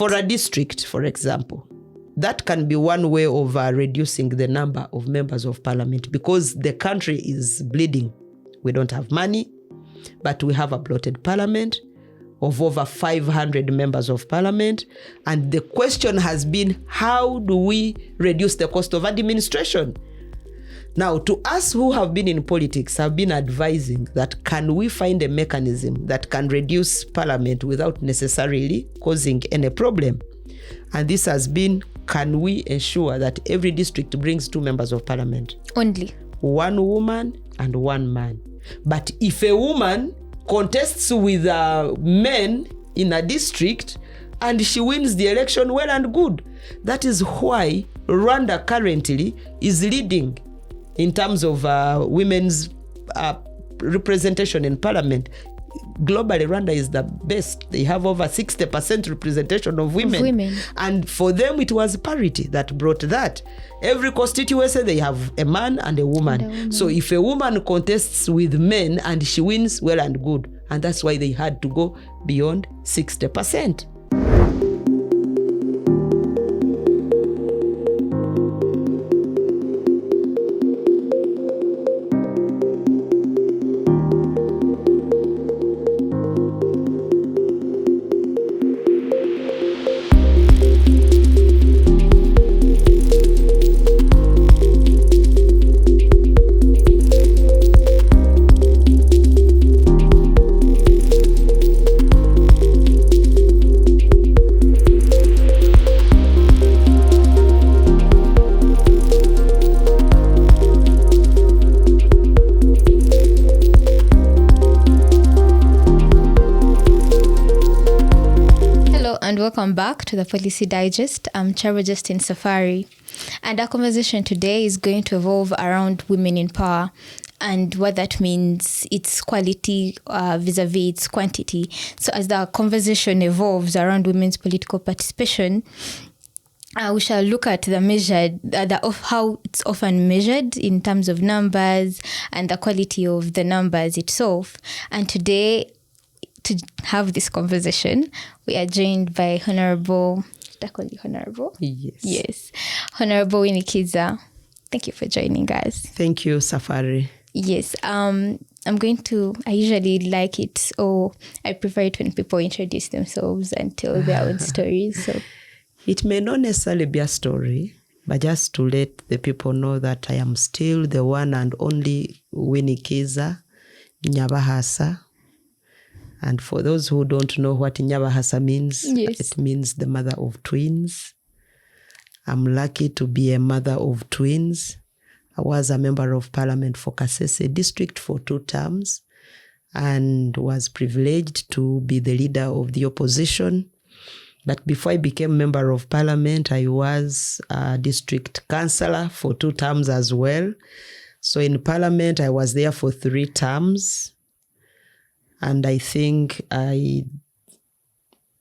For a district, for example, that can be one way of reducing the number of members of parliament, because the country is bleeding. We don't have money, but we have a bloated parliament of over 500 members of parliament. And the question has been, how do we reduce the cost of administration? Now, to us who have been in politics, have been advising that can we find a mechanism that can reduce parliament without necessarily causing any problem? And this has been, can we ensure that every district brings 2 members of parliament? Only. 1 woman and 1 man. But if a woman contests with men in a district and she wins the election, well and good. That is why Rwanda currently is leading in terms of women's representation in parliament. Globally, Rwanda is the best. They have over 60% representation of women. And for them, it was Parity that brought that. Every constituency, they have a man and a woman. So if a woman contests with men and she wins, well and good. And that's why they had to go beyond 60%. Welcome back to the Policy Digest. I'm Charo Justin Safari, and our conversation today is going to evolve around women in power and what that means, its quality vis-a-vis its quantity. So as the conversation evolves around women's political participation, we shall look at the measured, of how it's often measured in terms of numbers and the quality of the numbers itself. And today, to have this conversation, we are joined by Honorable, did I call you Honorable? Yes. Honorable Winnie Kiiza. Thank you for joining us. Thank you, Safari. Yes. I usually like it, or I prefer it when people introduce themselves and tell their own stories. So it may not necessarily be a story, but just to let the people know that I am still the one and only Winnie Kiiza, Nyabahasa. And for those who don't know what Nyabahasa means, It means the mother of twins. I'm lucky to be a mother of twins. I was a member of parliament for Kasese district for 2 terms and was privileged to be the leader of the opposition. But before I became member of parliament, I was a district councillor for 2 terms as well. So in parliament, I was there for 3 terms. And I think I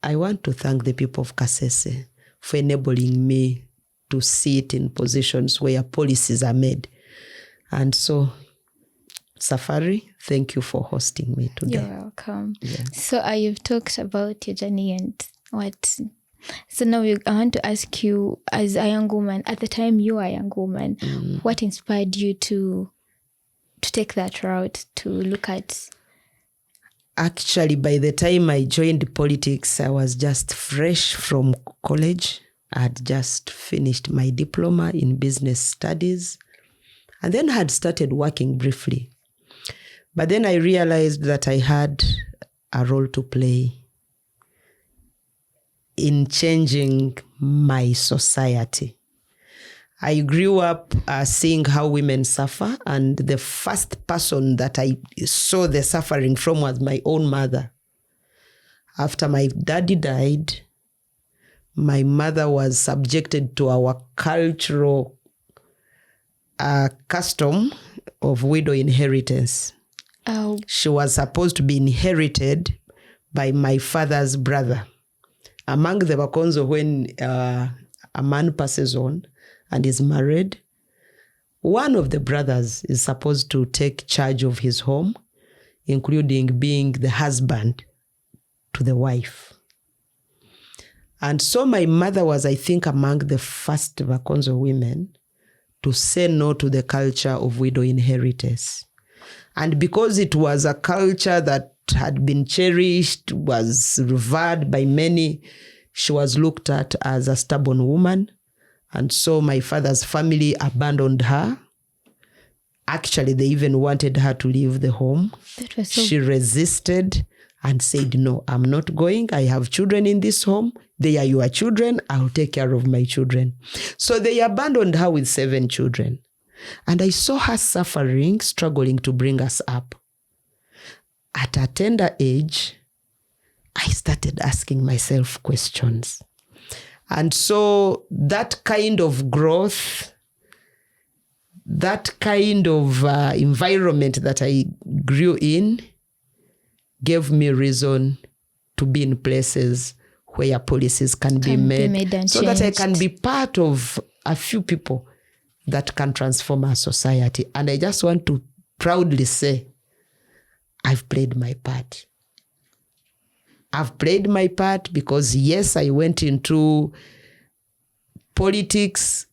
want to thank the people of Kasese for enabling me to sit in positions where policies are made. And so, Safari, thank you for hosting me today. You're welcome. Yeah. So you've talked about your journey and what... So now I want to ask you, as a young woman, at the time you were a young woman, what inspired you to take that route, to look at... Actually, by the time I joined politics, I was just fresh from college. I had just finished my diploma in business studies and then had started working briefly. But then I realized that I had a role to play in changing my society. I grew up seeing how women suffer, and the first person that I saw the suffering from was my own mother. After my daddy died, my mother was subjected to our cultural custom of widow inheritance. Oh. She was supposed to be inherited by my father's brother. Among the Bakonzo, when a man passes on and is married, one of the brothers is supposed to take charge of his home, including being the husband to the wife. And so my mother was, I think, among the first Vakonzo women to say no to the culture of widow inheritance. And because it was a culture that had been cherished, was revered by many, she was looked at as a stubborn woman. And so my father's family abandoned her. Actually, they even wanted her to leave the home. She resisted and said, no, I'm not going. I have children in this home. They are your children. I'll take care of my children. So they abandoned her with 7 children. And I saw her suffering, struggling to bring us up. At a tender age, I started asking myself questions. And so that kind of growth, that kind of environment that I grew in gave me reason to be in places where policies can be made so that I can be part of a few people that can transform our society. And I just want to proudly say, I've played my part. I've played my part because, yes, I went into politics,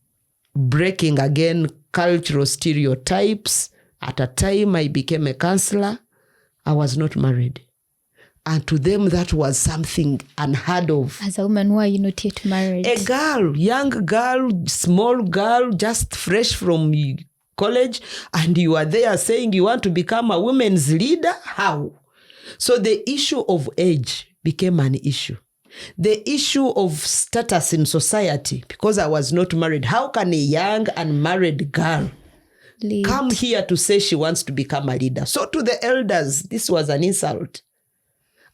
breaking again cultural stereotypes. At a time I became a counselor. I was not married. And to them, that was something unheard of. As a woman, why are you not yet married? A girl, young girl, small girl, just fresh from college, and you are there saying you want to become a women's leader? How? So the issue of age became an issue. The issue of status in society, because I was not married. How can a young unmarried girl come here to say she wants to become a leader? So to the elders, this was an insult.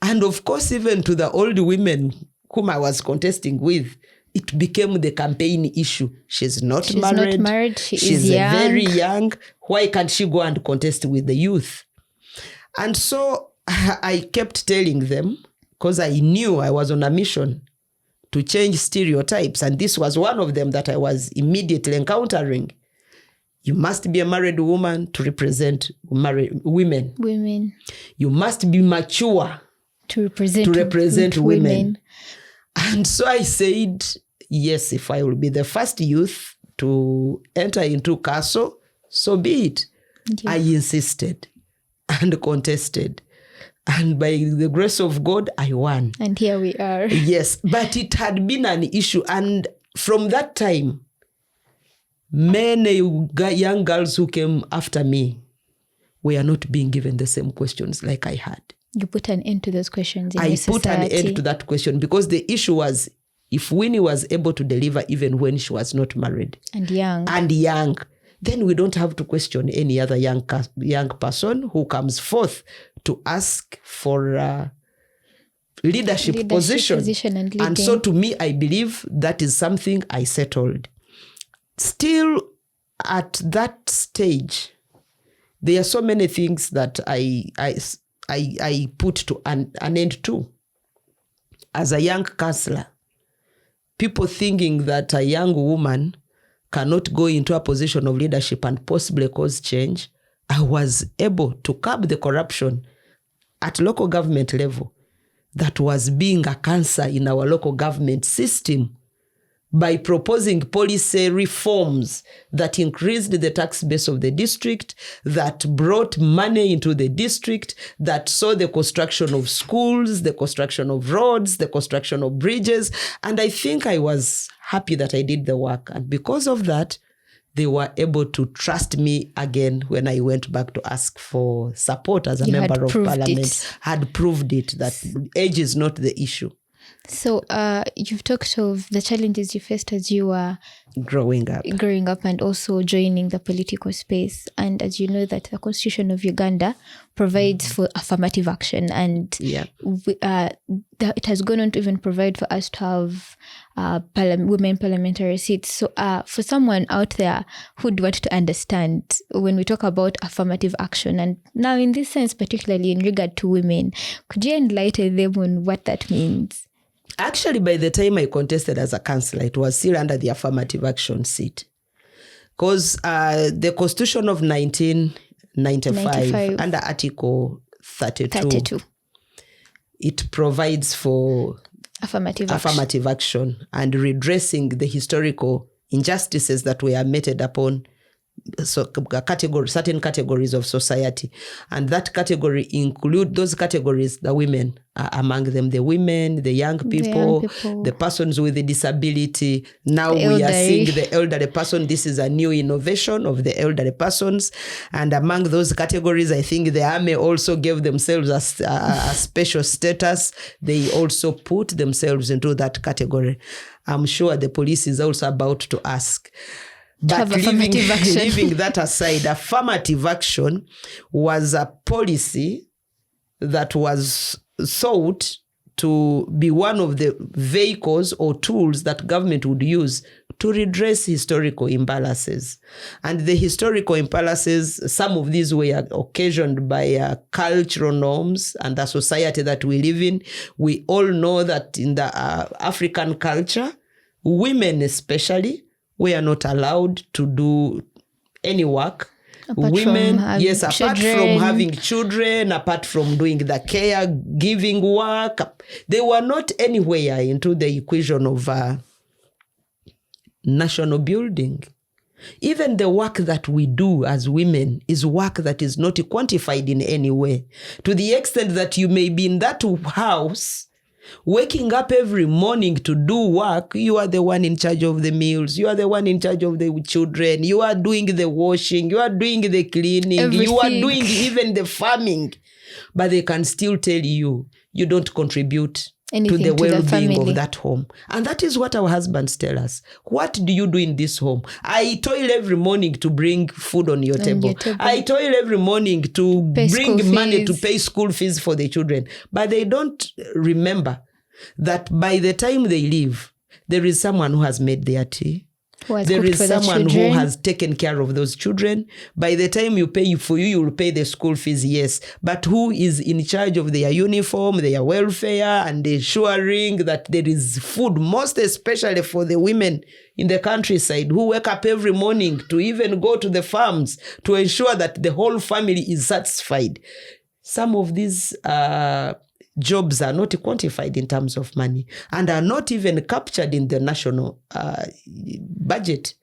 And of course, even to the old women whom I was contesting with, it became the campaign issue. She's not married. She's young. Very young. Why can't she go and contest with the youth? And so I kept telling them, because I knew I was on a mission to change stereotypes. And this was one of them that I was immediately encountering. You must be a married woman to represent married women. You must be mature to represent women. And so I said, yes, if I will be the first youth to enter into castle, so be it. Yeah. I insisted and contested. And by the grace of God, I won. And here we are. Yes, but it had been an issue. And from that time, many young girls who came after me were not being given the same questions like I had. You put an end to those questions in your society. I put an end to that question because the issue was, if Winnie was able to deliver even when she was not married and young, then we don't have to question any other young person who comes forth to ask for leadership position and so to me, I believe that is something I settled. Still, at that stage, there are so many things that I put to an end to. As a young counselor, people thinking that a young woman cannot go into a position of leadership and possibly cause change, I was able to curb the corruption at local government level that was being a cancer in our local government system by proposing policy reforms that increased the tax base of the district, that brought money into the district, that saw the construction of schools, the construction of roads, the construction of bridges. And I think I was happy that I did the work. And because of that, they were able to trust me again when I went back to ask for support as a member of parliament. Had proved it that age is not the issue. So you've talked of the challenges you faced as you were growing up and also joining the political space. And as you know that the Constitution of Uganda provides for affirmative action, and it has gone on to even provide for us to have women parliamentary seats. So for someone out there who'd want to understand when we talk about affirmative action, and now in this sense, particularly in regard to women, could you enlighten them on what that means? Actually, by the time I contested as a councillor, it was still under the affirmative action seat. Because the Constitution of 1995, under Article 32, it provides for affirmative action and redressing the historical injustices that were meted upon certain categories of society. And that category include those categories, the women are among them, the women, the young people, the persons with a disability. Now we are seeing the elderly person. This is a new innovation of the elderly persons. And among those categories, I think the army also gave themselves a special status. They also put themselves into that category. I'm sure the police is also about to ask. But leaving that aside, affirmative action was a policy that was thought to be one of the vehicles or tools that government would use to redress historical imbalances. And the historical imbalances, some of these were occasioned by cultural norms and the society that we live in. We all know that in the African culture, women especially, we are not allowed to do any work. Apart from having children, apart from doing the caregiving work, they were not anywhere into the equation of national building. Even the work that we do as women is work that is not quantified in any way. To the extent that you may be in that house, waking up every morning to do work, you are the one in charge of the meals, you are the one in charge of the children, you are doing the washing, you are doing the cleaning, everything. You are doing even the farming. But they can still tell you, you don't contribute to the well-being of that home. And that is what our husbands tell us. What do you do in this home? I toil every morning to bring food on your table. I toil every morning to bring money to pay school fees for the children. But they don't remember that by the time they leave, there is someone who has made their tea. There is someone who has taken care of those children. By the time you pay for you will pay the school fees, yes. But who is in charge of their uniform, their welfare, and ensuring that there is food, most especially for the women in the countryside who wake up every morning to even go to the farms to ensure that the whole family is satisfied. Some of these jobs are not quantified in terms of money and are not even captured in the national budget.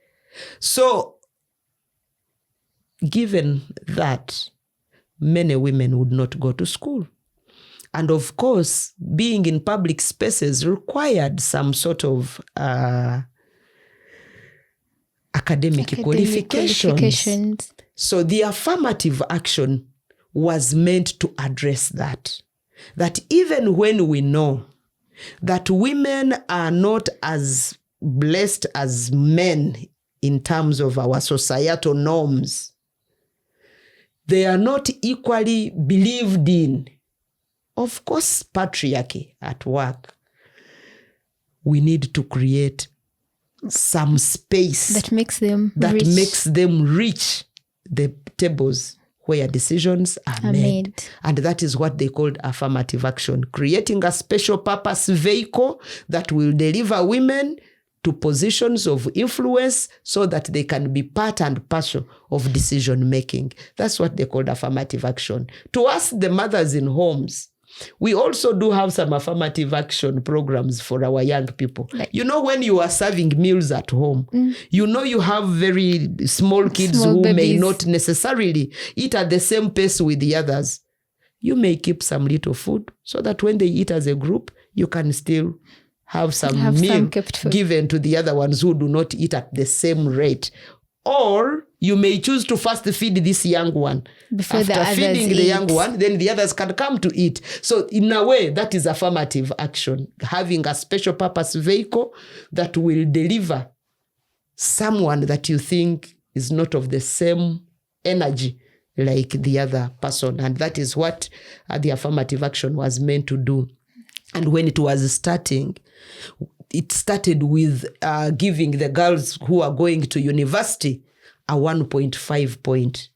So, given that, many women would not go to school. And of course, being in public spaces required some sort of academic qualifications. So the affirmative action was meant to address that. That even when we know that women are not as blessed as men in terms of our societal norms, they are not equally believed in. Of course, patriarchy at work. We need to create some space that makes them reach the tables where decisions are made. And that is what they called affirmative action, creating a special purpose vehicle that will deliver women to positions of influence so that they can be part and parcel of decision making. That's what they called affirmative action. To us, the mothers in homes, we also do have some affirmative action programs for our young people. When you are serving meals at home, you have very small kids who may not necessarily eat at the same pace with the others. You may keep some little food so that when they eat as a group, you can still have some meal given to the other ones who do not eat at the same rate. Or you may choose to first feed this young one. After feeding the young one, then the others can come to eat. So in a way, that is affirmative action. Having a special purpose vehicle that will deliver someone that you think is not of the same energy like the other person. And that is what the affirmative action was meant to do. And when it was starting, it started with giving the girls who are going to university a 1.5 point,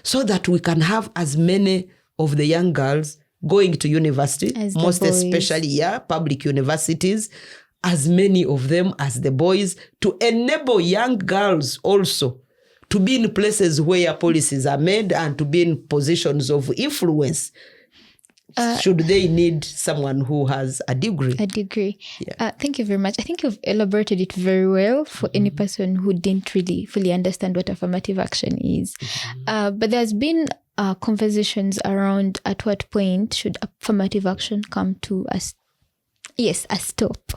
so that we can have as many of the young girls going to university, most especially public universities, as many of them as the boys, to enable young girls also to be in places where policies are made and to be in positions of influence. should they need someone who has a degree? A degree. Yeah. Thank you very much. I think you've elaborated it very well for any person who didn't really fully understand what affirmative action is. But there's been conversations around at what point should affirmative action come to a stop,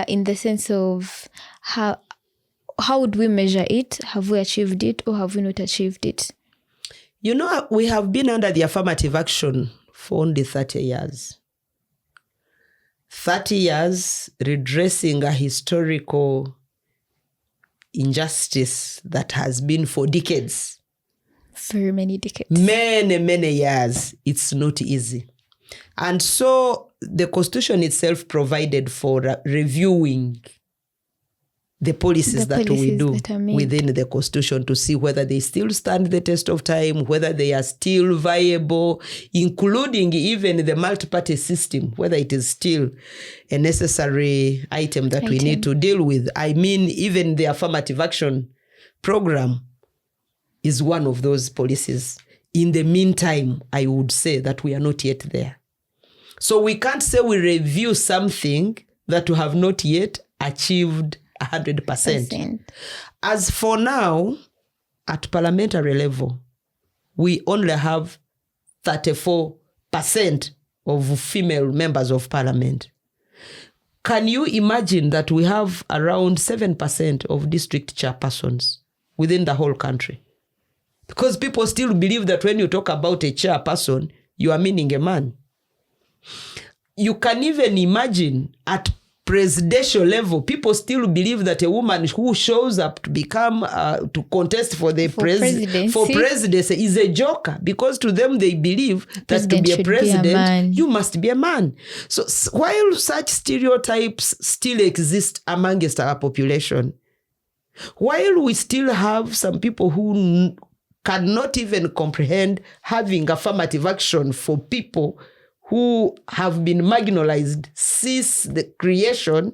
in the sense of how would we measure it? Have we achieved it or have we not achieved it? You know, we have been under the affirmative action for only 30 years. 30 years redressing a historical injustice that has been for decades. Very many decades. Many years. It's not easy. And so the Constitution itself provided for reviewing the policies that we do within the Constitution to see whether they still stand the test of time, whether they are still viable, including even the multi-party system, whether it is still a necessary item that we need to deal with. I mean, even the affirmative action program is one of those policies. In the meantime, I would say that we are not yet there. So we can't say we review something that we have not yet achieved 100%. As for now, at parliamentary level, we only have 34% of female members of parliament. Can you imagine that we have around 7% of district chairpersons within the whole country? Because people still believe that when you talk about a chairperson, you are meaning a man. You can even imagine at presidential level, people still believe that a woman who shows up to become to contest for the presidency is a joker, because to them they believe that to be a president you must be a man. So while such stereotypes still exist amongst our population, while we still have some people who cannot even comprehend having affirmative action for people who have been marginalized since the creation,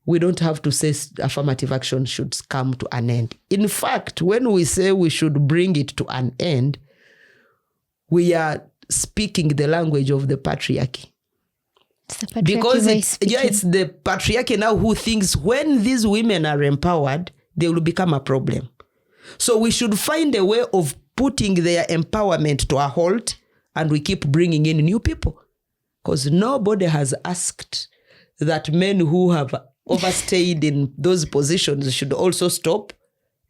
we don't have to say affirmative action should come to an end. In fact, when we say we should bring it to an end, we are speaking the language of the patriarchy. Because it's the patriarchy now who thinks when these women are empowered, they will become a problem. So we should find a way of putting their empowerment to a halt, and we keep bringing in new people. Because nobody has asked that men who have overstayed in those positions should also stop,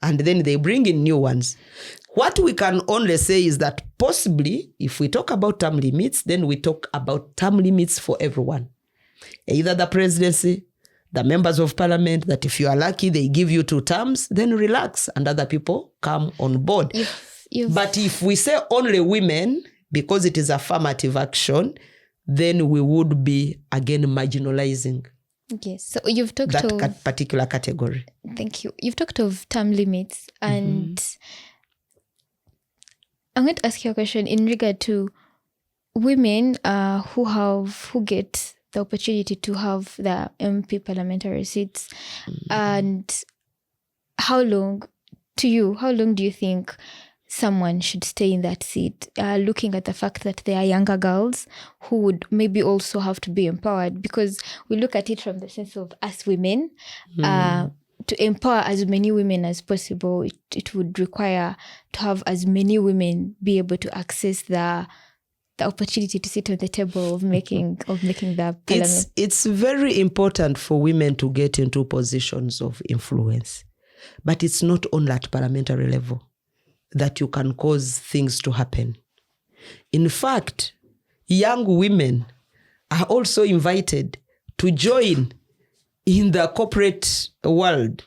and then they bring in new ones. What we can only say is that possibly, if we talk about term limits, then we talk about term limits for everyone. Either the presidency, the members of parliament, that if you are lucky, they give you 2 terms, then relax, and other people come on board. But if we say only women, because it is affirmative action, then we would be again marginalizing. Yes. So you've talked that particular category. Thank you. You've talked of term limits, and I'm going to ask you a question in regard to women who get the opportunity to have the MP parliamentary seats, and how long do you think someone should stay in that seat, looking at the fact that they are younger girls who would maybe also have to be empowered? Because we look at it from the sense of us women, to empower as many women as possible, it would require to have as many women be able to access the opportunity to sit on the table of making the parliament. It's very important for women to get into positions of influence, but it's not only at parliamentary level that you can cause things to happen. In fact, young women are also invited to join in the corporate world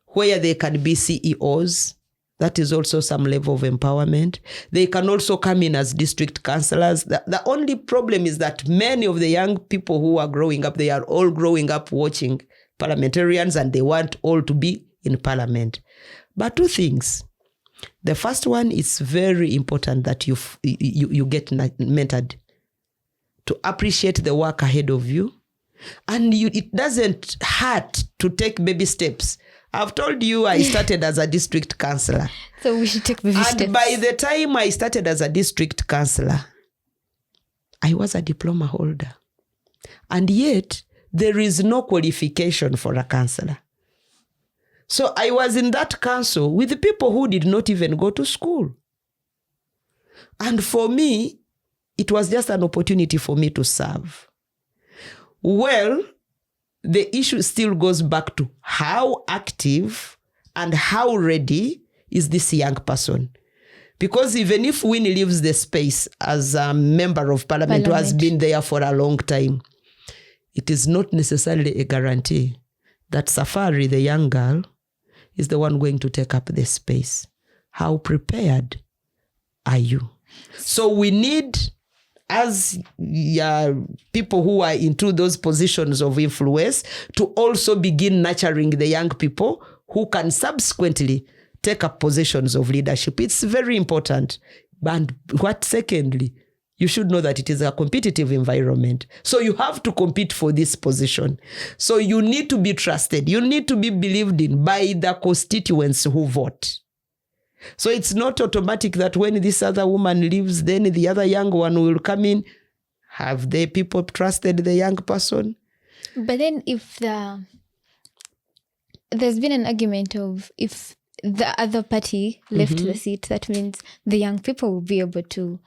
where they can be CEOs. That is also some level of empowerment. They can also come in as district councillors. The only problem is that many of the young people who are growing up, they are all growing up watching parliamentarians, and they want all to be in parliament. But 2 things. The first one is very important that you get mentored to appreciate the work ahead of you. And it doesn't hurt to take baby steps. I've told you I started as a district councillor. So we should take baby steps. And by the time I started as a district councillor, I was a diploma holder. And yet, there is no qualification for a counselor. So I was in that council with the people who did not even go to school. And for me, it was just an opportunity for me to serve. Well, the issue still goes back to how active and how ready is this young person. Because even if Winnie leaves the space as a member of parliament who has been there for a long time, it is not necessarily a guarantee that Safari, the young girl, is the one going to take up the space. How prepared are you? So we need, as people who are into those positions of influence, to also begin nurturing the young people who can subsequently take up positions of leadership. It's very important. And secondly, you should know that it is a competitive environment. So you have to compete for this position. So you need to be trusted. You need to be believed in by the constituents who vote. So it's not automatic that when this other woman leaves, then the other young one will come in. Have the people trusted the young person? But then if there's been an argument of if the other party left the seat, that means the young people will be able to.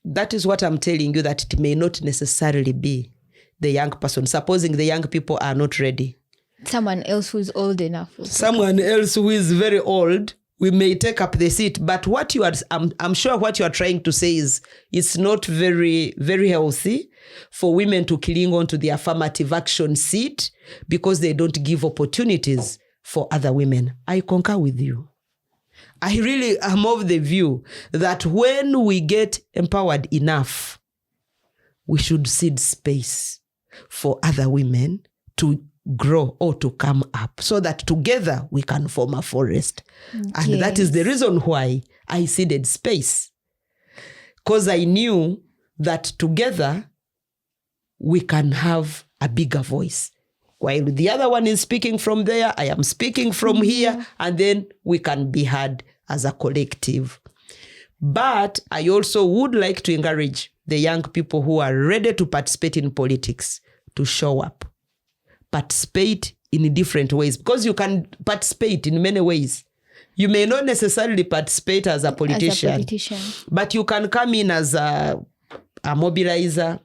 That is what I'm telling you, that it may not necessarily be the young person. Supposing the young people are not ready. Someone else who's old enough. Someone else who is very old, we may take up the seat. But what you are, I'm sure what you are trying to say is it's not very, very healthy for women to cling on to the affirmative action seat because they don't give opportunities for other women. I concur with you. I really am of the view that when we get empowered enough, we should cede space for other women to grow or to come up so that together we can form a forest. And that is the reason why I ceded space. Because I knew that together we can have a bigger voice. While the other one is speaking from there, I am speaking from here, and then we can be heard as a collective. But I also would like to encourage the young people who are ready to participate in politics to show up. Participate in different ways, because you can participate in many ways. You may not necessarily participate as a politician. But you can come in as a mobilizer.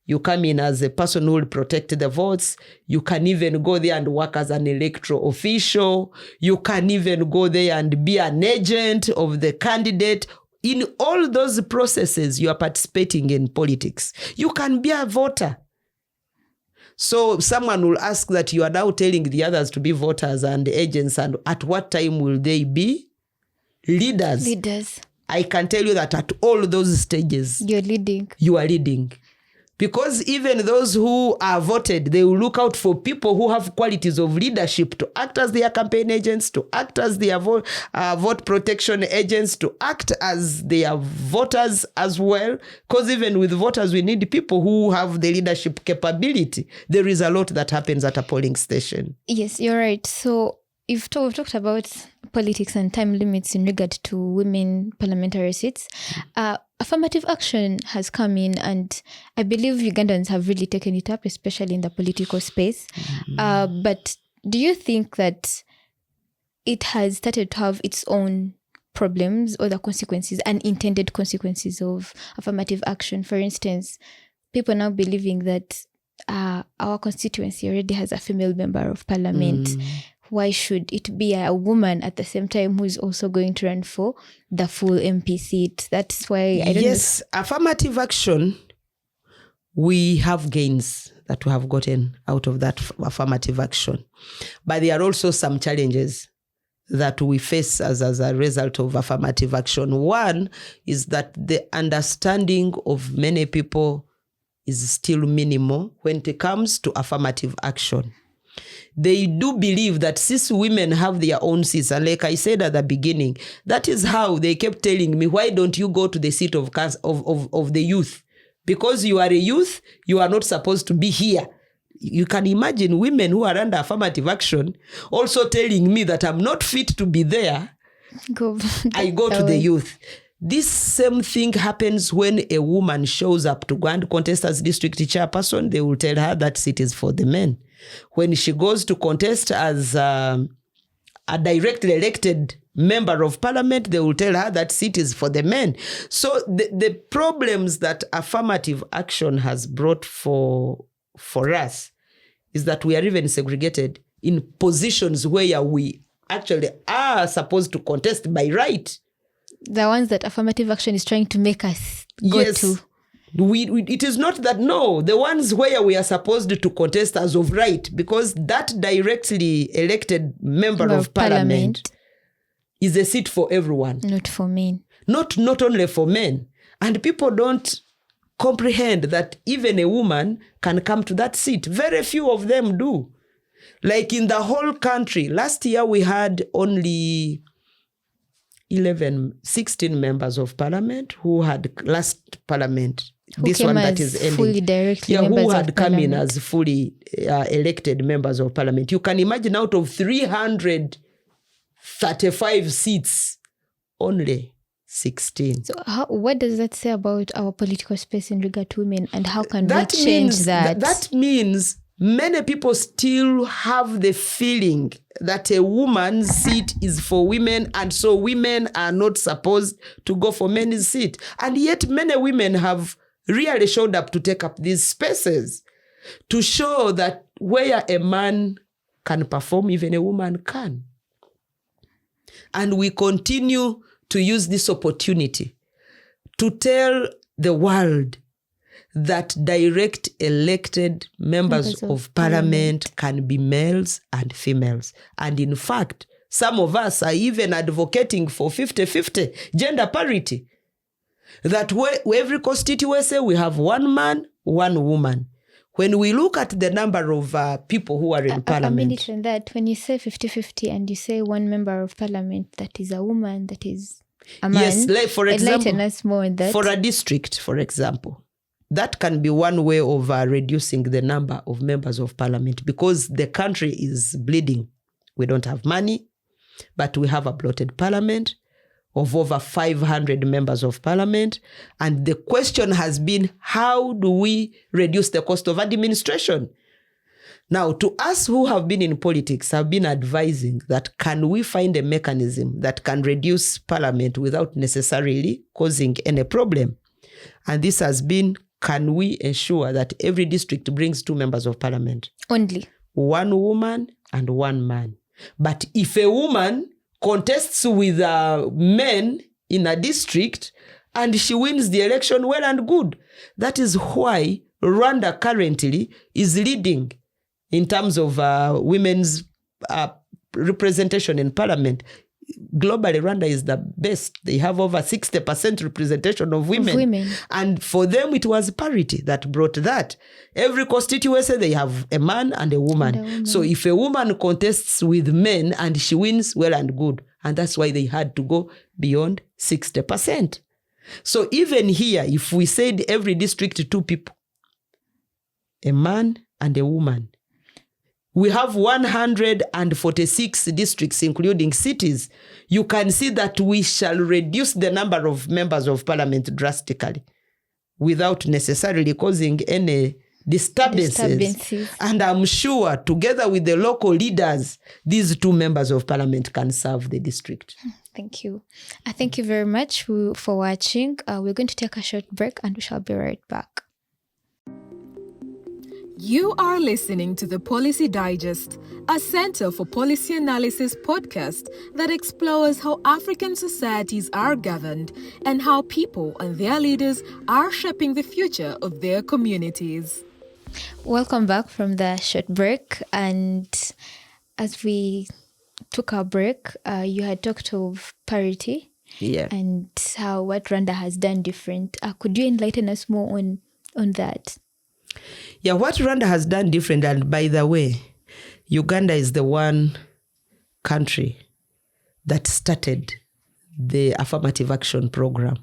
You come in as a person who will protect the votes. You can even go there and work as an electoral official. You can even go there and be an agent of the candidate. In all those processes, you are participating in politics. You can be a voter. So someone will ask that you are now telling the others to be voters and agents, and at what time will they be? Leaders. I can tell you that at all those stages, you're leading. You are leading. Because even those who are voted, they will look out for people who have qualities of leadership to act as their campaign agents, to act as their vote protection agents, to act as their voters as well. Because even with voters, we need people who have the leadership capability. There is a lot that happens at a polling station. Yes, you're right. So we've talked about politics and time limits in regard to women parliamentary seats. Affirmative action has come in, and I believe Ugandans have really taken it up, especially in the political space. But do you think that it has started to have its own problems or the consequences, unintended consequences of affirmative action? For instance, people now believing that our constituency already has a female member of parliament. Why should it be a woman at the same time who is also going to run for the full MP seat? That's why I don't know. Yes, affirmative action, we have gains that we have gotten out of that affirmative action. But there are also some challenges that we face as a result of affirmative action. One is that the understanding of many people is still minimal when it comes to affirmative action. They do believe that since women have their own seats, and like I said at the beginning, that is how they kept telling me, why don't you go to the seat of the youth? Because you are a youth, you are not supposed to be here. You can imagine women who are under affirmative action also telling me that I'm not fit to be there. I go to the youth. This same thing happens when a woman shows up to go and contest as district chairperson. They will tell her that seat is for the men. When she goes to contest as a directly elected member of parliament, they will tell her that seat is for the men. So the problems that affirmative action has brought for us is that we are even segregated in positions where we actually are supposed to contest by right. The ones that affirmative action is trying to make us go to. It is not that, no, the ones where we are supposed to contest as of right, because that directly elected member of parliament is a seat for everyone. Not for men. Not only for men. And people don't comprehend that even a woman can come to that seat. Very few of them do. Like in the whole country, last year we had only 16 members of parliament who had last parliament. This one that is ending. Fully directly who had come in as fully elected members of parliament. You can imagine out of 335 seats, only 16. So what does that say about our political space in regard to women, and how can we change that? That means many people still have the feeling that a woman's seat is for women, and so women are not supposed to go for men's seat. And yet many women have really showed up to take up these spaces to show that where a man can perform, even a woman can. And we continue to use this opportunity to tell the world that direct elected members of parliament can be males and females. And in fact, some of us are even advocating for 50-50 gender parity. That every constituency we have one man, one woman. When we look at the number of people who are in parliament. I mean that when you say 50-50 and you say one member of parliament that is a woman, that is a man. Yes, like for example, enlighten us more on that. For a district, for example, that can be one way of reducing the number of members of parliament, because the country is bleeding. We don't have money, but we have a bloated parliament of over 500 members of parliament. And the question has been, how do we reduce the cost of administration? Now, to us who have been in politics, have been advising that can we find a mechanism that can reduce parliament without necessarily causing any problem? And this has been, can we ensure that every district brings 2 members of parliament? Only. One woman and one man. But if a woman contests with men in a district and she wins the election, well and good. That is why Rwanda currently is leading in terms of women's representation in parliament. Globally, Rwanda is the best. They have over 60% representation of women. And for them, it was Parity that brought that. Every constituency, they have a man and a woman. So if a woman contests with men and she wins, well and good. And that's why they had to go beyond 60%. So even here, if we said every district 2 people, a man and a woman, we have 146 districts, including cities. You can see that we shall reduce the number of members of parliament drastically without necessarily causing any disturbances. And I'm sure, together with the local leaders, these 2 members of parliament can serve the district. Thank you. I thank you very much for watching. We're going to take a short break and we shall be right back. You are listening to the Policy Digest, a Center for Policy Analysis podcast that explores how African societies are governed and how people and their leaders are shaping the future of their communities. Welcome back from the short break. And as we took our break, you had talked of Parity and how what Rwanda has done different. Could you enlighten us more on that? Yeah, what Rwanda has done different, and by the way, Uganda is the one country that started the affirmative action program.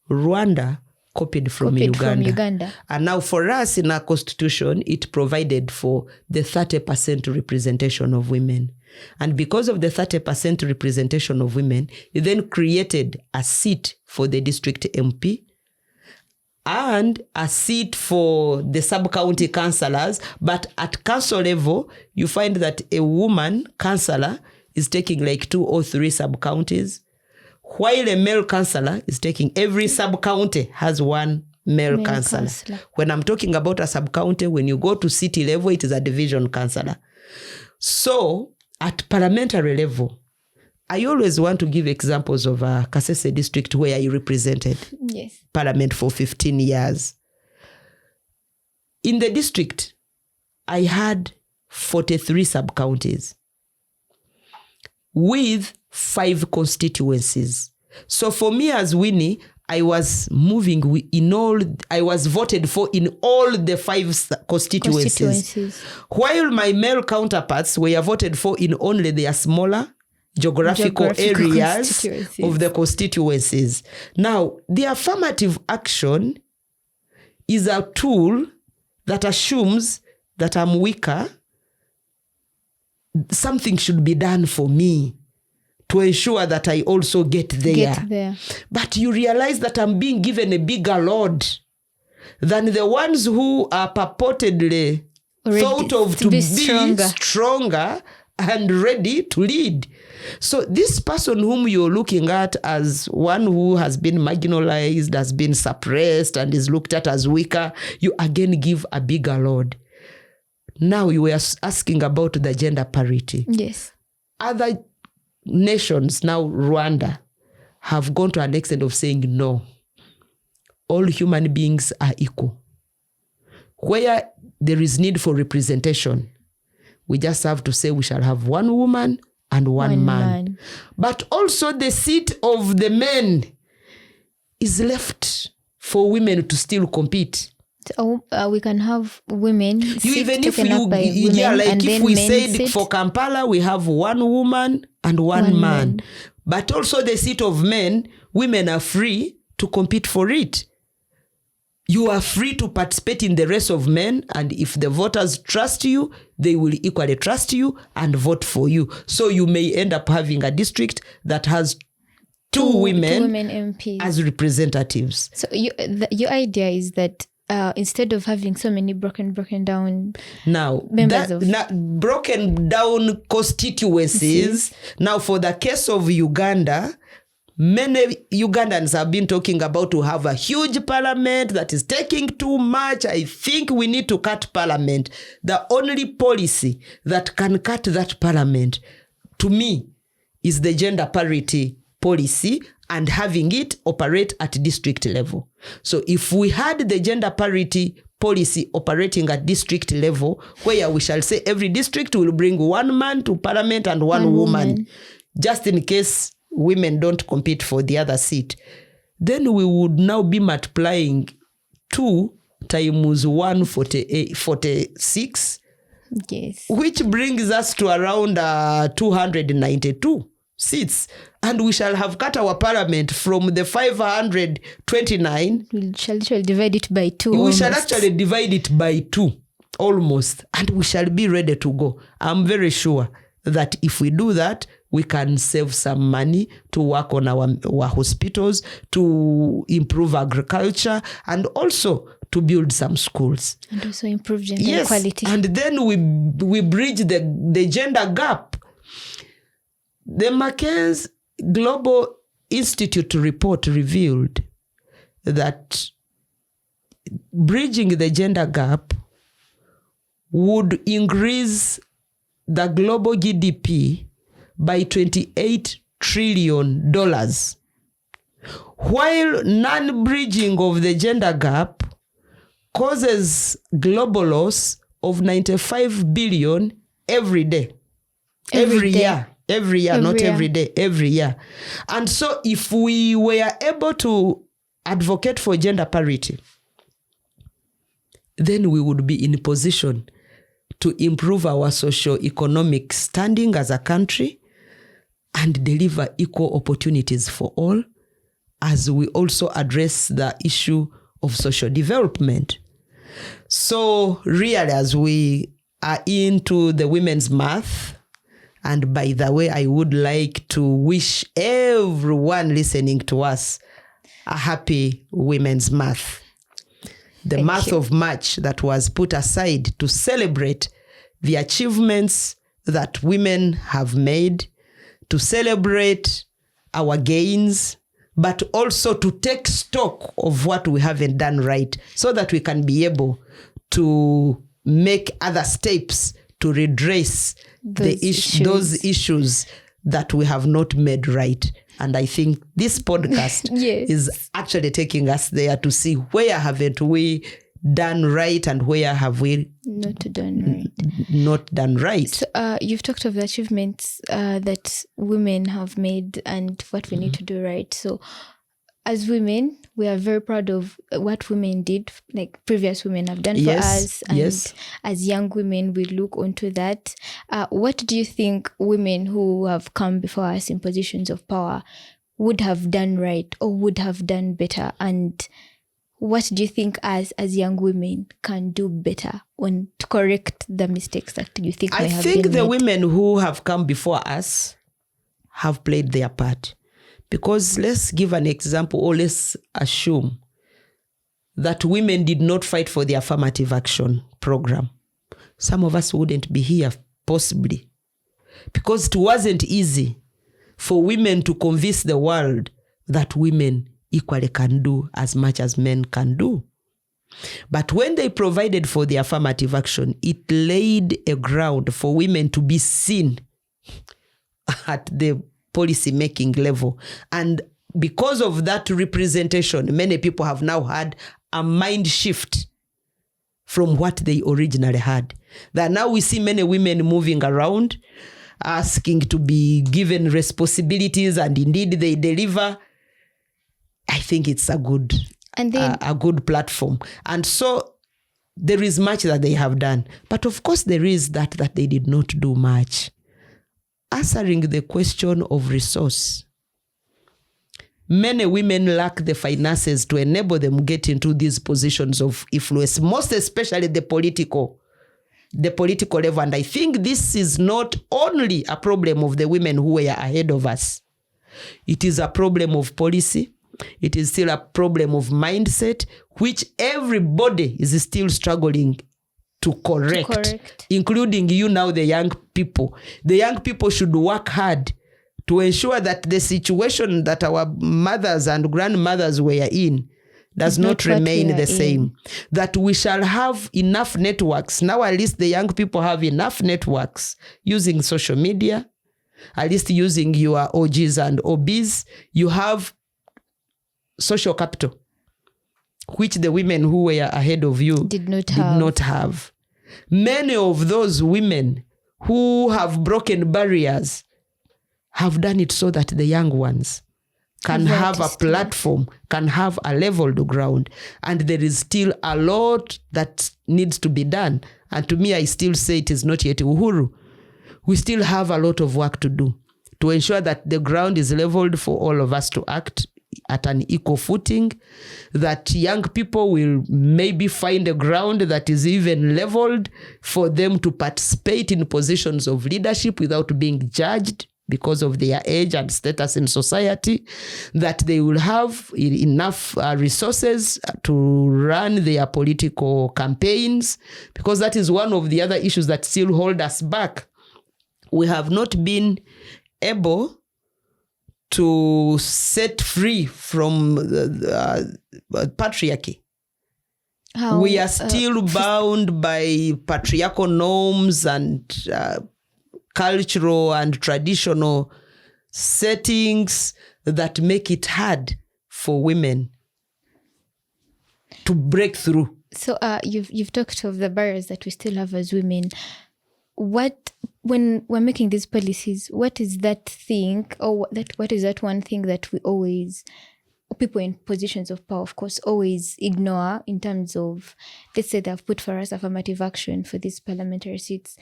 Rwanda copied from Uganda. And now for us in our constitution, it provided for the 30% representation of women. And because of the 30% representation of women, it then created a seat for the district MP and a seat for the sub-county councillors. But at council level, you find that a woman councillor is taking like 2 or 3 sub-counties, while a male councillor is taking, every sub-county has one male councillor. When I'm talking about a sub-county, when you go to city level, it is a division councillor. So at parliamentary level, I always want to give examples of Kasese district where I represented parliament for 15 years. In the district, I had 43 sub-counties with 5 constituencies. So for me as Winnie, I was moving I was voted for in all the 5 constituencies. While my male counterparts were voted for in only their smaller geographical areas of the constituencies. Now, the affirmative action is a tool that assumes that I'm weaker. Something should be done for me to ensure that I also get there. But you realize that I'm being given a bigger load than the ones who are purportedly thought of to be stronger and ready to lead. So this person whom you're looking at as one who has been marginalized, has been suppressed, and is looked at as weaker, you again give a bigger load. Now you were asking about the gender parity. Yes. Other nations, now Rwanda, have gone to an extent of saying no. All human beings are equal. Where there is need for representation, we just have to say we shall have one woman and one man. But also the seat of the men is left for women to still compete. So, we can have women even if if we said for Kampala we have one woman and one man. But also the seat of men, women are free to compete for it. You are free to participate in the race of men, and if the voters trust you, they will equally trust you and vote for you. So you may end up having a district that has two women MPs as representatives. So your idea is that instead of having so many broken down broken down constituencies, now for the case of Uganda, many Ugandans have been talking about to have a huge parliament that is taking too much. I think we need to cut parliament. The only policy that can cut that parliament, to me, is the gender parity policy and having it operate at district level. So if we had the gender parity policy operating at district level, where we shall say every district will bring one man to parliament and one woman, just in case women don't compete for the other seat, then we would now be multiplying 2 times 146, which brings us to around 292 seats. And we shall have cut our parliament from the 529. We shall divide it by 2. We shall actually divide it by 2, almost. And we shall be ready to go. I'm very sure that if we do that, we can save some money to work on our hospitals, to improve agriculture, and also to build some schools. And also improve gender equality. And then we bridge the gender gap. The McKinsey Global Institute report revealed that bridging the gender gap would increase the global GDP by $28 trillion, while non-bridging of the gender gap causes global loss of $95 billion every day. Every year, not every day, every year. And so if we were able to advocate for gender parity, then we would be in a position to improve our socio-economic standing as a country and deliver equal opportunities for all, as we also address the issue of social development. So really, as we are into the Women's Month, and by the way, I would like to wish everyone listening to us a happy Women's Month. The month of March that was put aside to celebrate the achievements that women have made, to celebrate our gains, but also to take stock of what we haven't done right so that we can be able to make other steps to redress those issues that we have not made right. And I think this podcast is actually taking us there to see where haven't we done right and where have we not done right. So you've talked of the achievements that women have made and what we need to do right. So as women, we are very proud of what women did, like previous women have done for us. And as young women, we look onto that. What do you think women who have come before us in positions of power would have done right or would have done better? And what do you think as young women can do better to correct the mistakes that you think may have been made? I think the women who have come before us have played their part. Because let's give an example, or let's assume that women did not fight for the affirmative action program. Some of us wouldn't be here, possibly. Because it wasn't easy for women to convince the world that women equally can do as much as men can do. But when they provided for the affirmative action, it laid a ground for women to be seen at the policy-making level. And because of that representation, many people have now had a mind shift from what they originally had. That now we see many women moving around, asking to be given responsibilities, and indeed they deliver. I think it's a good platform. And so there is much that they have done. But of course there is that they did not do much. Answering the question of resource. Many women lack the finances to enable them get into these positions of influence, most especially the political level. And I think this is not only a problem of the women who were ahead of us. It is a problem of policy. It is still a problem of mindset, which everybody is still struggling to correct, including you now, the young people. The young people should work hard to ensure that the situation that our mothers and grandmothers were in does not remain the same. That we shall have enough networks. Now at least the young people have enough networks using social media, at least using your OGs and OBs. You have social capital, which the women who were ahead of you did not have. Many of those women who have broken barriers have done it so that the young ones can have a platform, can have a leveled ground. And there is still a lot that needs to be done. And to me, I still say it is not yet Uhuru. We still have a lot of work to do to ensure that the ground is leveled for all of us to act at an equal footing, that young people will maybe find a ground that is even leveled for them to participate in positions of leadership without being judged because of their age and status in society, that they will have enough resources to run their political campaigns, because that is one of the other issues that still hold us back. We have not been able to set free from patriarchy. We are still bound by patriarchal norms and cultural and traditional settings that make it hard for women to break through. So you've talked of the barriers that we still have as women. When we're making these policies, what is that thing, or what is that one thing that we always, people in positions of power, of course, always ignore in terms of, let's say they've put for us affirmative action for these parliamentary seats.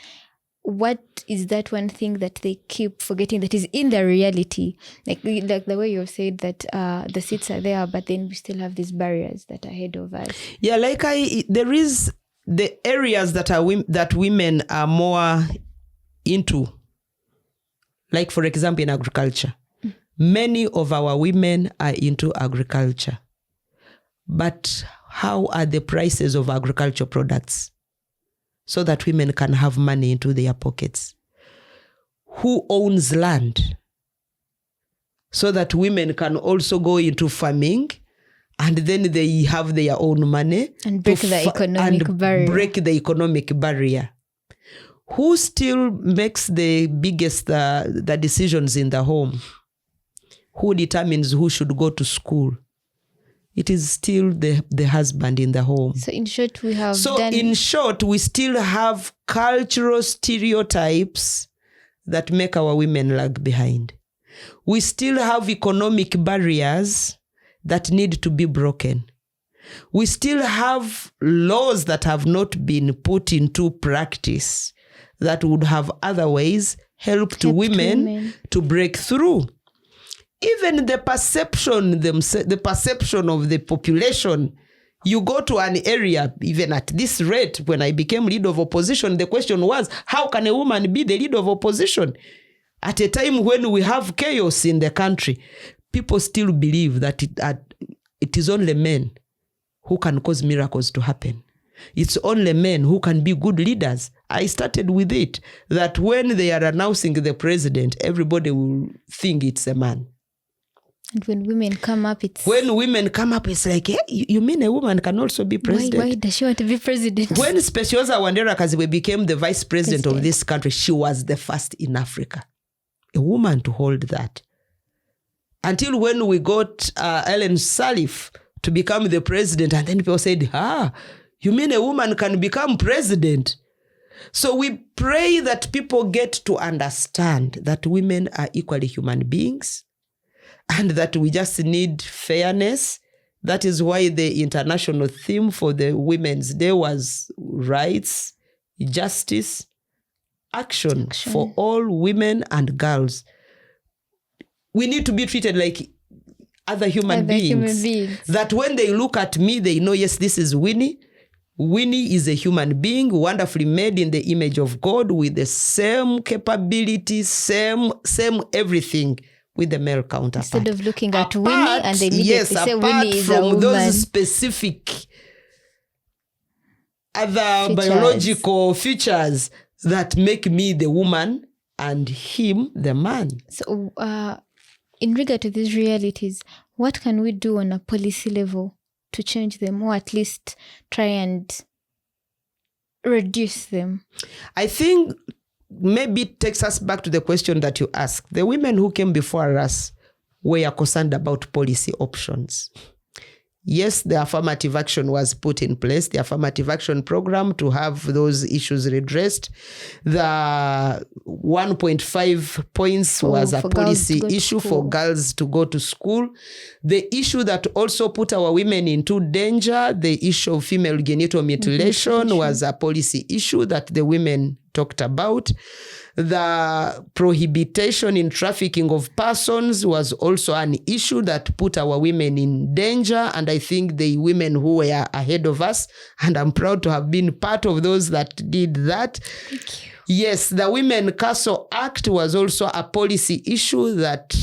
what is that one thing that they keep forgetting that is in the reality? Like the way you've said that the seats are there, but then we still have these barriers that are ahead of us. Yeah, like there is the areas that women are more into. Like, for example, in agriculture. Many of our women are into agriculture. But how are the prices of agriculture products so that women can have money into their pockets? Who owns land so that women can also go into farming and then they have their own money and break the economic barrier? Who still makes the biggest the decisions in the home? Who determines who should go to school? It is still the husband in the home. So in short, we still have cultural stereotypes that make our women lag behind. We still have economic barriers that need to be broken. We still have laws that have not been put into practice that would have otherwise helped women to break through. Even the perception of the population, you go to an area, even at this rate, when I became leader of opposition, the question was, how can a woman be the leader of opposition? At a time when we have chaos in the country, people still believe that it is only men who can cause miracles to happen. It's only men who can be good leaders. I started with it, that when they are announcing the president, everybody will think it's a man. And when women come up, it's like, hey, you mean a woman can also be president? Why does she want to be president? When Speciosa Wandera Kaziwe became the vice president of this country, she was the first in Africa, a woman to hold that. Until when we got Ellen Sirleaf to become the president, and then people said, you mean a woman can become president? So we pray that people get to understand that women are equally human beings and that we just need fairness. That is why the international theme for the Women's Day was rights, justice, action for all women and girls. We need to be treated like other human beings. That when they look at me, they know, yes, this is Winnie. Winnie is a human being, wonderfully made in the image of God, with the same capabilities, same everything with the male counterpart. Instead of looking at Winnie and they immediately say Winnie is a woman. Apart from those specific other biological features that make me the woman and him the man. So in regard to these realities, what can we do on a policy level to change them, or at least try and reduce them? I think maybe it takes us back to the question that you asked. The women who came before us were concerned about policy options. Yes, the affirmative action was put in place, the affirmative action program to have those issues redressed. The 1.5 points was a policy issue for girls to go to school. The issue that also put our women into danger, the issue of female genital mutilation, was a policy issue that the women talked about. The prohibition in trafficking of persons was also an issue that put our women in danger. And I think the women who were ahead of us, and I'm proud to have been part of those that did that. Thank you. Yes, the Women Castle Act was also a policy issue, that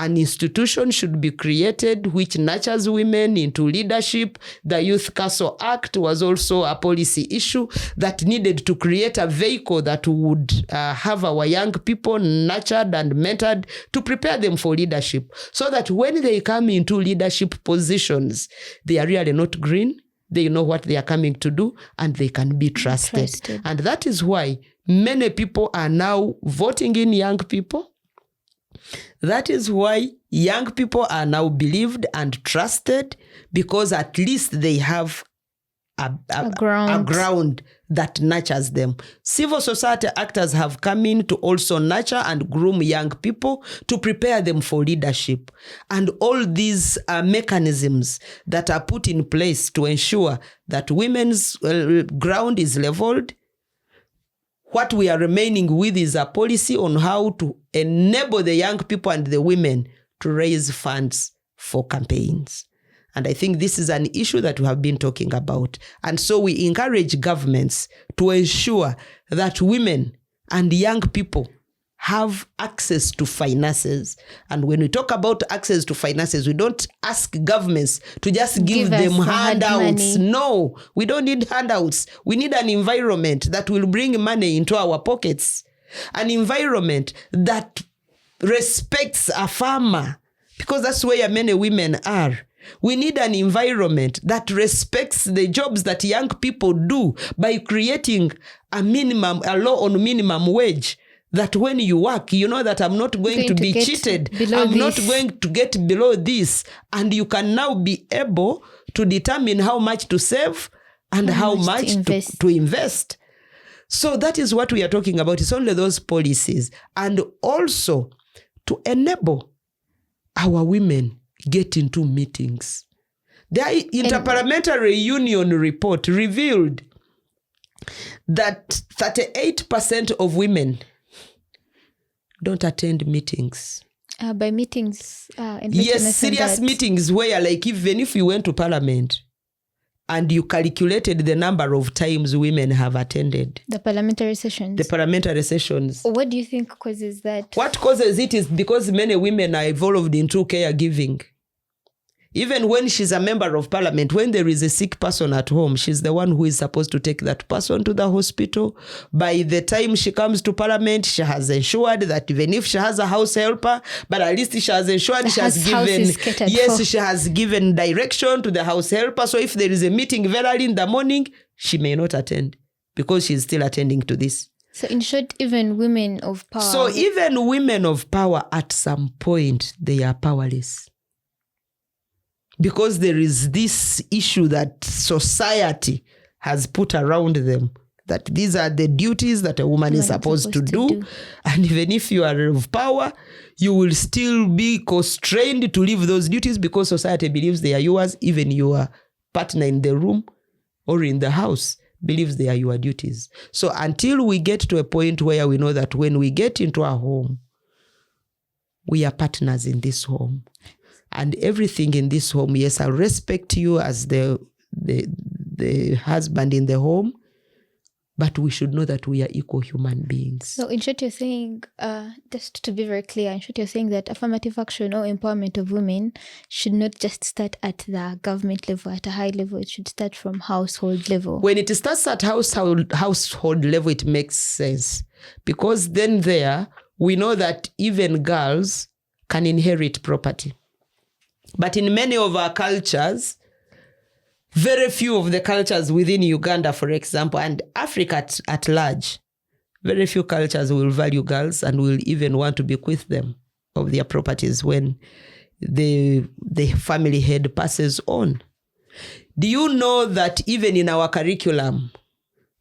an institution should be created which nurtures women into leadership. The Youth Castle Act was also a policy issue that needed to create a vehicle that would have our young people nurtured and mentored to prepare them for leadership, so that when they come into leadership positions, they are really not green. They know what they are coming to do, and they can be trusted. And that is why many people are now voting in young people. That is why young people are now believed and trusted, because at least they have a ground that nurtures them. Civil society actors have come in to also nurture and groom young people to prepare them for leadership. And all these mechanisms that are put in place to ensure that women's ground is leveled, what we are remaining with is a policy on how to enable the young people and the women to raise funds for campaigns. And I think this is an issue that we have been talking about. And so we encourage governments to ensure that women and young people have access to finances. And when we talk about access to finances, we don't ask governments to just give them handouts. No, we don't need handouts. We need an environment that will bring money into our pockets. An environment that respects a farmer, because that's where many women are. We need an environment that respects the jobs that young people do by creating a law on minimum wage. That when you work, you know that I'm not going to be cheated. I'm not going to get below this. And you can now be able to determine how much to save and how much to invest. So that is what we are talking about. It's only those policies. And also to enable our women get into meetings. The Interparliamentary Union report revealed that 38% of women don't attend meetings. By meetings, yes, serious meetings where, like, even if you went to parliament and you calculated the number of times women have attended the parliamentary sessions. What do you think causes that? What causes it is because many women are involved into caregiving. Even when she's a member of parliament, when there is a sick person at home, she's the one who is supposed to take that person to the hospital. By the time she comes to parliament, she has ensured that even if she has a house helper, but at least she has ensured she has given direction to the house helper. So if there is a meeting very early in the morning, she may not attend because she's still attending to this. So in short, even women of power. So even women of power, at some point, they are powerless. Because there is this issue that society has put around them, that these are the duties that a woman is supposed to do. And even if you are of power, you will still be constrained to leave those duties because society believes they are yours. Even your partner in the room or in the house believes they are your duties. So until we get to a point where we know that when we get into our home, we are partners in this home. And everything in this home, yes, I respect you as the husband in the home, but we should know that we are equal human beings. So in short, you're saying, just to be very clear, in short, you're saying that affirmative action or empowerment of women should not just start at the government level, at a high level. It should start from household level. When it starts at household level, it makes sense. Because then there, we know that even girls can inherit property. But in many of our cultures, very few of the cultures within Uganda, for example, and Africa at large, very few cultures will value girls and will even want to bequeath them of their properties when the family head passes on. Do you know that even in our curriculum,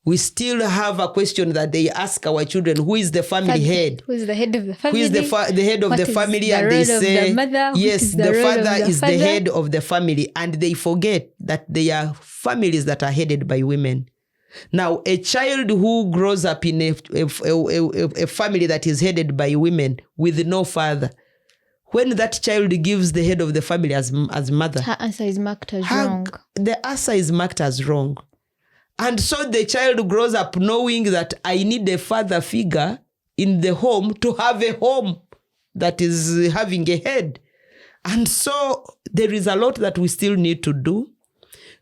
we still have a question that they ask our children, who is the family head? Who is the head of the family? Who is the head of the family? And they say, yes, the father is the head of the family. And they forget that they are families that are headed by women. Now, a child who grows up in a family that is headed by women with no father, when that child gives the head of the family as mother, her answer is marked as wrong. The answer is marked as wrong. And so the child grows up knowing that I need a father figure in the home to have a home that is having a head. And so there is a lot that we still need to do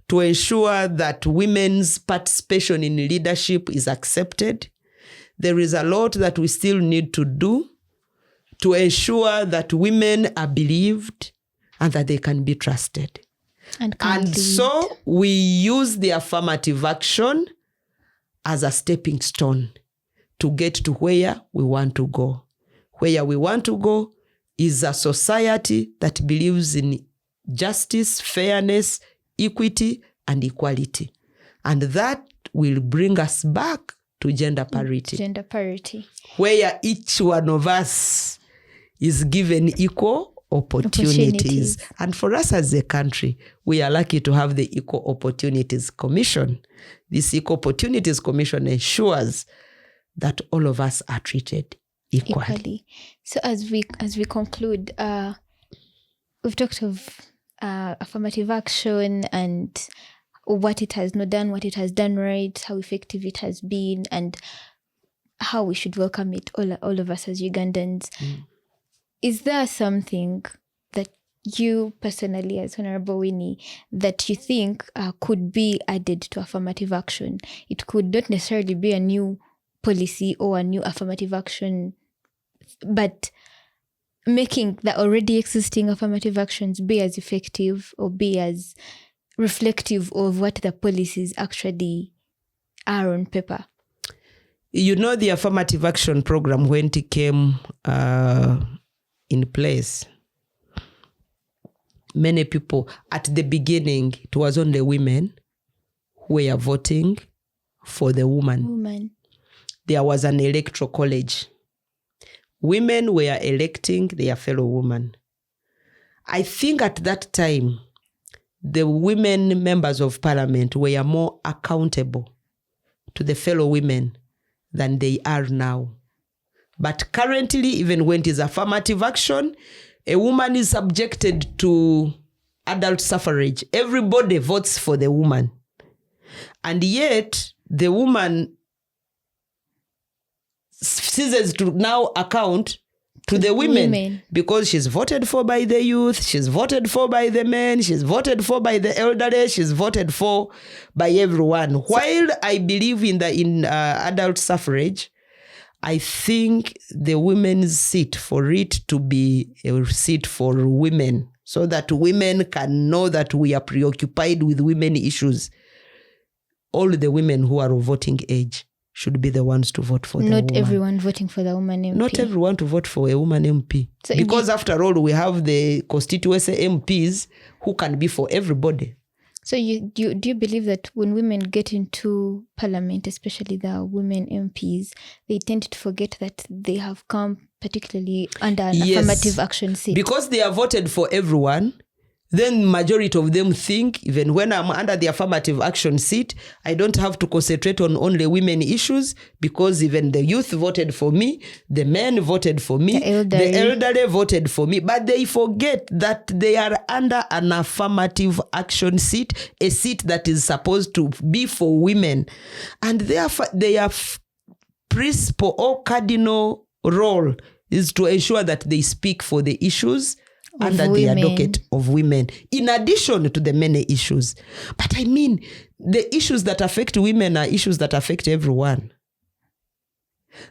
to ensure that women's participation in leadership is accepted. There is a lot that we still need to do to ensure that women are believed and that they can be trusted. And so we use the affirmative action as a stepping stone to get to where we want to go. Where we want to go is a society that believes in justice, fairness, equity, and equality. And that will bring us back to gender parity. Gender parity. Where each one of us is given equal opportunities. And for us as a country, we are lucky to have the Equal Opportunities Commission. This Equal Opportunities Commission ensures that all of us are treated equally. So as we conclude, we've talked of affirmative action and what it has not done, what it has done right, how effective it has been, and how we should welcome it, all of us as Ugandans. Is there something that you personally, as Honorable Winnie, that you think could be added to affirmative action? It could not necessarily be a new policy or a new affirmative action, but making the already existing affirmative actions be as effective or be as reflective of what the policies actually are on paper. You know, the affirmative action program, when it came in place, many people, at the beginning, it was only women who were voting for the woman. There was an electoral college. Women were electing their fellow women. I think at that time, the women members of parliament were more accountable to the fellow women than they are now. But currently, even when it is affirmative action, a woman is subjected to adult suffrage. Everybody votes for the woman. And yet, the woman ceases to now account to the women because she's voted for by the youth, she's voted for by the men, she's voted for by the elderly, she's voted for by everyone. While I believe in adult suffrage, I think the women's seat, for it to be a seat for women, so that women can know that we are preoccupied with women issues. All the women who are of voting age should be the ones to vote for the woman. Not everyone voting for the woman MP. Not everyone to vote for a woman MP. So because after all, we have the constituency MPs who can be for everybody. So do you believe that when women get into parliament, especially the women MPs, they tend to forget that they have come particularly under an affirmative action seat? Because they are voted for everyone, then majority of them think, even when I'm under the affirmative action seat, I don't have to concentrate on only women issues because even the youth voted for me, the men voted for me, the elderly voted for me. But they forget that they are under an affirmative action seat, a seat that is supposed to be for women. And therefore, their principal or cardinal role is to ensure that they speak for the issues under the advocate of women, in addition to the many issues. But I mean, the issues that affect women are issues that affect everyone.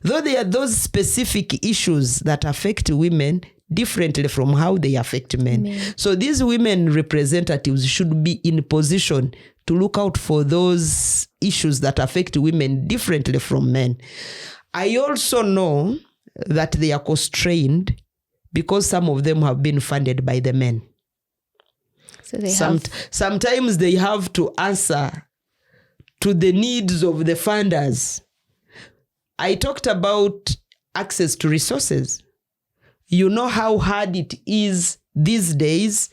Though there are those specific issues that affect women differently from how they affect men. So these women representatives should be in position to look out for those issues that affect women differently from men. I also know that they are constrained because some of them have been funded by the men. So they sometimes they have to answer to the needs of the funders. I talked about access to resources. You know how hard it is these days.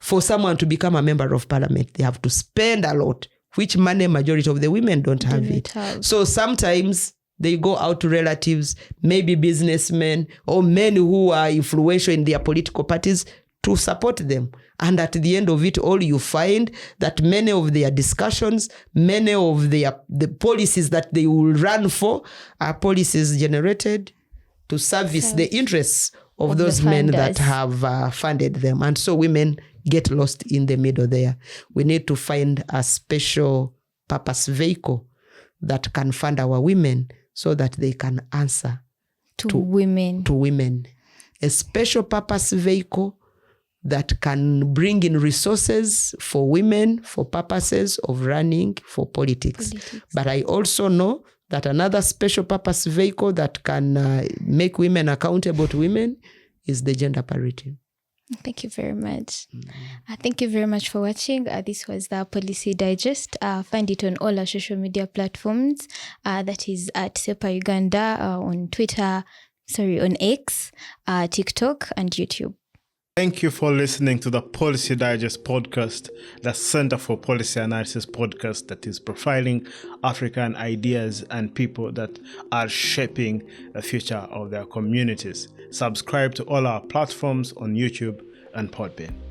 For someone to become a member of parliament. They have to spend a lot, which money majority of the women don't have it. So sometimes they go out to relatives, maybe businessmen or men who are influential in their political parties to support them. And at the end of it all, you find that many of their discussions, many of the policies that they will run for are policies generated to service the interests of those men that have funded them. And so women get lost in the middle there. We need to find a special purpose vehicle that can fund our women so that they can answer to women. A special purpose vehicle that can bring in resources for women for purposes of running for politics. But I also know that another special purpose vehicle that can make women accountable to women is the gender parity. Thank you very much. Thank you very much for watching. This was the Policy Digest. Find it on all our social media platforms. That is at SEPA Uganda on Twitter, on X, TikTok, and YouTube. Thank you for listening to the Policy Digest podcast, the Center for Policy Analysis podcast that is profiling African ideas and people that are shaping the future of their communities. Subscribe to all our platforms on YouTube and Podbean.